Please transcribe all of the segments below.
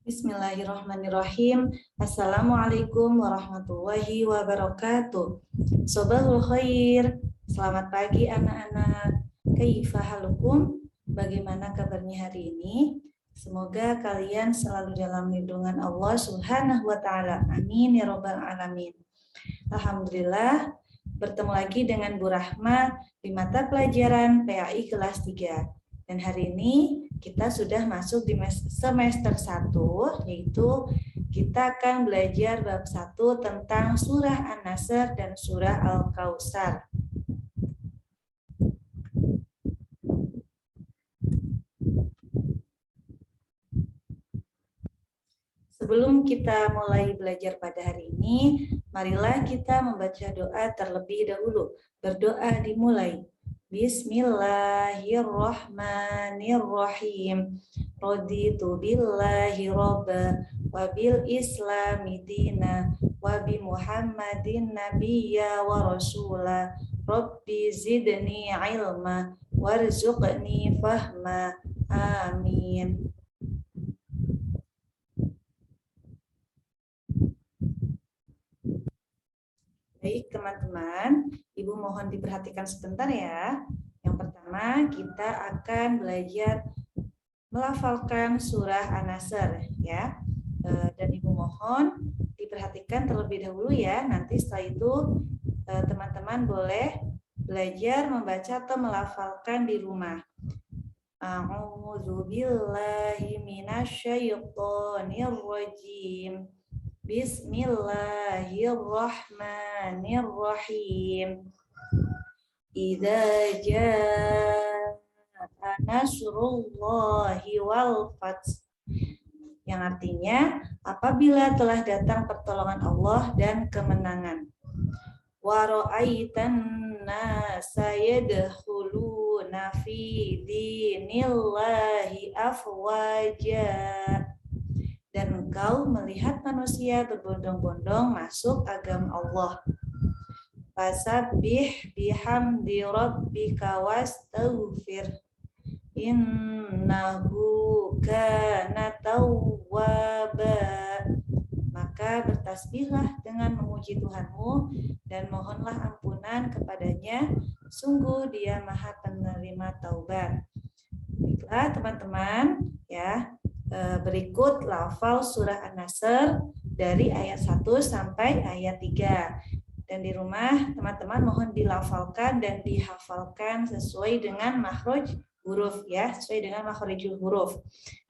Bismillahirrahmanirrahim. Assalamualaikum warahmatullahi wabarakatuh. Sobahul khair. Selamat pagi anak-anak. Kaifa halukum? Bagaimana kabarnya hari ini? Semoga kalian selalu dalam lindungan Allah Subhanahu wa taala. Amin ya rabbal alamin. Alhamdulillah, bertemu lagi dengan Bu Rahma di mata pelajaran PAI kelas 3. Dan hari ini kita sudah masuk di semester 1, yaitu kita akan belajar bab 1 tentang surah An-Nasr dan surah Al-Kautsar. Sebelum kita mulai belajar pada hari ini, marilah kita membaca doa terlebih dahulu. Berdoa dimulai. Bismillahirrahmanirrahim. Raditu billahi robba wa bil islami dina wa bi muhammadin nabiyya wa rasula. Rabbi zidni ilma warzuqni fahma. Amin. Baik teman-teman, Ibu mohon diperhatikan sebentar ya. Yang pertama kita akan belajar melafalkan surah An-Nasr ya. Dan Ibu mohon diperhatikan terlebih dahulu ya. Nanti setelah itu teman-teman boleh belajar membaca atau melafalkan di rumah. A'udzu billahi minasyaitonir rajim. Bismillahirrahmanirrahim. Idza jaa nasrullahi wal fath. Yang artinya apabila telah datang pertolongan Allah dan kemenangan. Wa ra'aitan nasa yadkhuluna fi dinillahi afwaja. Dan engkau melihat manusia berbondong-bondong masuk agama Allah. Fasabbih bihamdi rabbika wastaghfir innahu kana tawwaba. Maka bertasbihlah dengan memuji Tuhanmu dan mohonlah ampunan kepadanya, sungguh Dia Maha Penerima Taubat. Baiklah teman-teman, ya. Berikut lafal surah An-Nasr dari ayat 1 sampai ayat 3. Dan di rumah teman-teman mohon dilafalkan dan dihafalkan sesuai dengan makhraj huruf ya, sesuai dengan makhrajul huruf.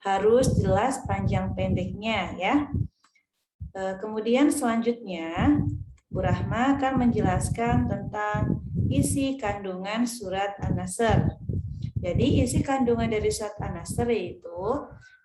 Harus jelas panjang pendeknya ya. Kemudian selanjutnya Bu Rahma akan menjelaskan tentang isi kandungan surat An-Nasr. Jadi isi kandungan dari surat An-Nasr itu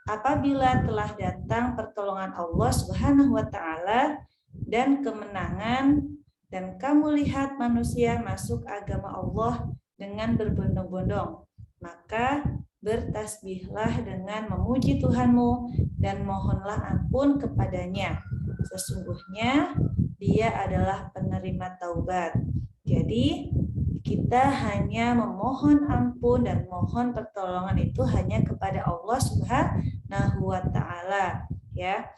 apabila telah datang pertolongan Allah Subhanahu wa taala dan kemenangan dan kamu lihat manusia masuk agama Allah dengan berbondong-bondong, maka bertasbihlah dengan memuji Tuhanmu dan mohonlah ampun kepadanya. Sesungguhnya Dia adalah penerima taubat. Jadi kita hanya memohon ampun dan mohon pertolongan itu hanya kepada Allah Subhanahu wa taala ya.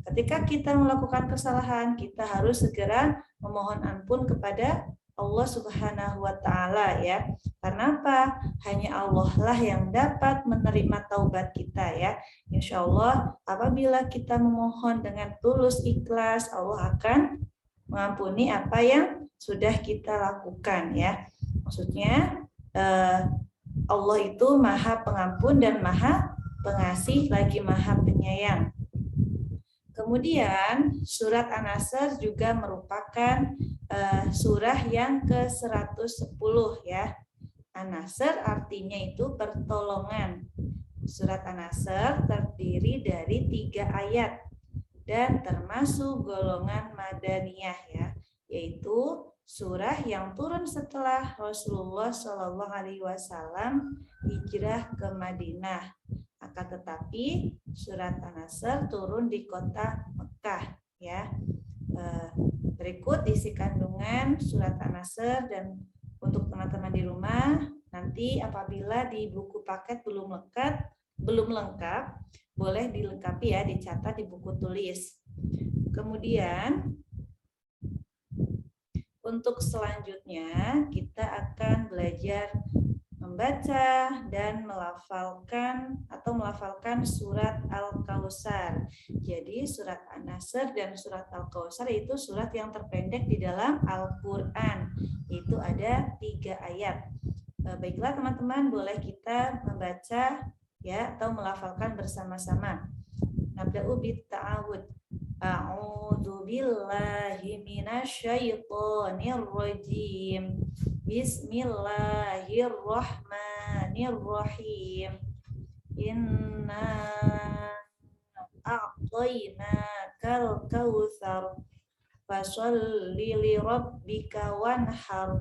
Ketika kita melakukan kesalahan, kita harus segera memohon ampun kepada Allah Subhanahu wa taala ya. Karena apa? Hanya Allah lah yang dapat menerima taubat kita ya. Insya Allah apabila kita memohon dengan tulus ikhlas, Allah akan mengampuni apa yang sudah kita lakukan ya. Maksudnya Allah itu Maha Pengampun dan Maha Pengasih lagi Maha Penyayang. Kemudian surat An-Nasr juga merupakan surah yang ke-110 ya. An-Nasr artinya itu pertolongan. Surat An-Nasr terdiri dari 3 ayat dan termasuk golongan Madaniyah ya, yaitu surah yang turun setelah Rasulullah Shallallahu Alaihi Wasallam hijrah ke Madinah. Akan tetapi surat An-Nasr turun di kota Mekah ya. Berikut isi kandungan surat An-Nasr, dan untuk teman-teman di rumah nanti apabila di buku paket belum lengkap, boleh dilengkapi ya, dicatat di buku tulis. Kemudian untuk selanjutnya kita akan belajar membaca dan melafalkan surat Al-Kautsar. Jadi surat An-Nasr dan surat Al-Kautsar itu surat yang terpendek di dalam Al-Qur'an. Itu ada 3 ayat. Baiklah teman-teman, boleh kita membaca ya atau melafalkan bersama-sama. Nabda'u bit-ta'awud. A'udzu billahi minasyaitonir rajim. Bismillahirrahmanirrahim. Inna a'tainakal kautsar fasholli li rabbika wanhar.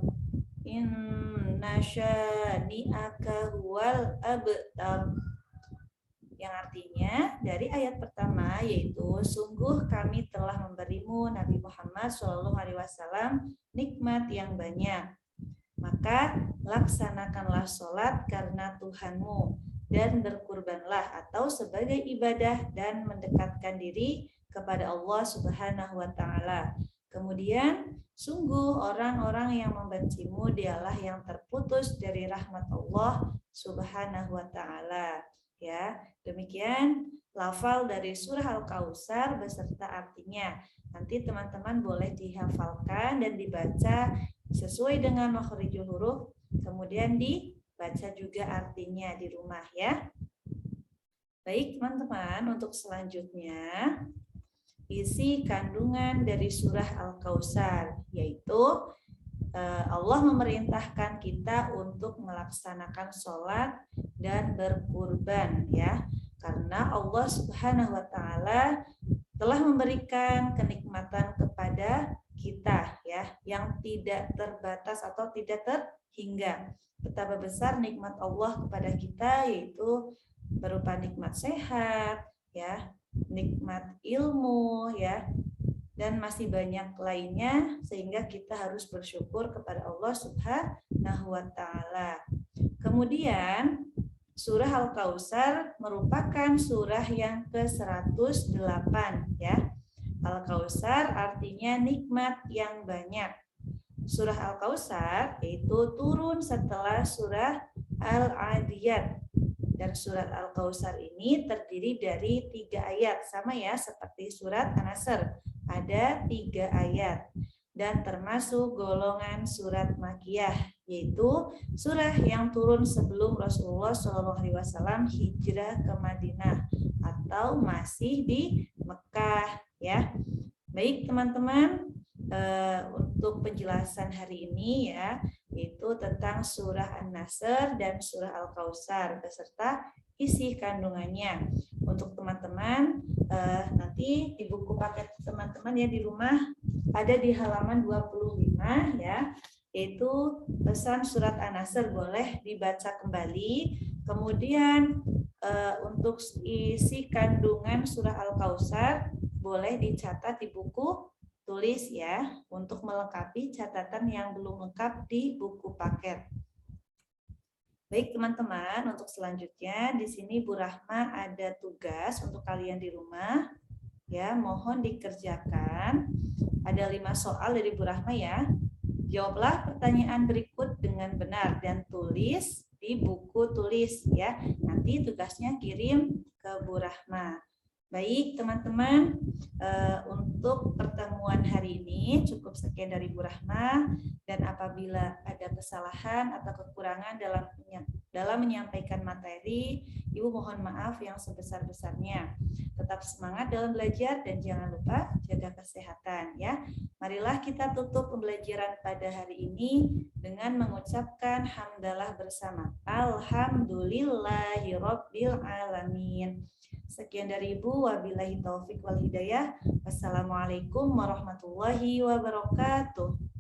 Inna syani'aka huwal abtar. Yang artinya dari ayat pertama yaitu sungguh kami telah memberimu Nabi Muhammad SAW nikmat yang banyak. Maka laksanakanlah sholat karena Tuhanmu dan berkurbanlah atau sebagai ibadah dan mendekatkan diri kepada Allah Subhanahu wa Ta'ala. Kemudian sungguh orang-orang yang membencimu dialah yang terputus dari rahmat Allah Subhanahu wa Ta'ala. Ya, demikian lafal dari surah Al-Kautsar beserta artinya. Nanti teman-teman boleh dihafalkan dan dibaca sesuai dengan makhrijul huruf, kemudian dibaca juga artinya di rumah ya. Baik teman-teman, untuk selanjutnya isi kandungan dari surah Al-Kautsar, yaitu Allah memerintahkan kita untuk melaksanakan sholat dan berkurban ya, karena Allah Subhanahu wa Ta'ala telah memberikan kenikmatan kepada kita ya, yang tidak terbatas atau tidak terhingga. Betapa besar nikmat Allah kepada kita, yaitu berupa nikmat sehat ya, nikmat ilmu ya, dan masih banyak lainnya, sehingga kita harus bersyukur kepada Allah Subhanahu wa Ta'ala. Kemudian surah Al-Kautsar merupakan surah yang ke-108 ya. Al-Kautsar artinya nikmat yang banyak. Surah Al-Kautsar itu turun setelah surah Al-Adiyat. Dan surat Al-Kautsar ini terdiri dari 3 ayat, sama ya seperti surat An-Nasr. Ada 3 ayat dan termasuk golongan surat Makkiyah, yaitu surah yang turun sebelum Rasulullah SAW hijrah ke Madinah atau masih di Mekah ya. Baik teman-teman, untuk penjelasan hari ini ya, yaitu tentang surah An-Nasr dan surah Al-Kautsar beserta isi kandungannya. Untuk teman-teman, nanti di buku paket teman-teman ya di rumah ada di halaman 25 ya, yaitu pesan surat An-Nasr, boleh dibaca kembali. Kemudian untuk isi kandungan surah Al-Kautsar boleh dicatat di buku tulis ya, untuk melengkapi catatan yang belum lengkap di buku paket. Baik teman-teman, untuk selanjutnya di sini Bu Rahma ada tugas untuk kalian di rumah ya, mohon dikerjakan. Ada 5 soal dari Bu Rahma ya. Jawablah pertanyaan berikut dengan benar dan tulis di buku tulis ya. Nanti tugasnya kirim ke Bu Rahma. Baik teman-teman, untuk pertemuan hari ini cukup sekian dari Bu Rahma, dan apabila ada kesalahan atau kekurangan dalam menyampaikan materi, Ibu mohon maaf yang sebesar-besarnya. Tetap semangat dalam belajar dan jangan lupa jaga kesehatan ya. Marilah kita tutup pembelajaran pada hari ini dengan mengucapkan hamdalah bersama. Alhamdulillahirabbil alamin. Sekian dari Ibu, wabillahi taufik wal hidayah. Wassalamualaikum warahmatullahi wabarakatuh.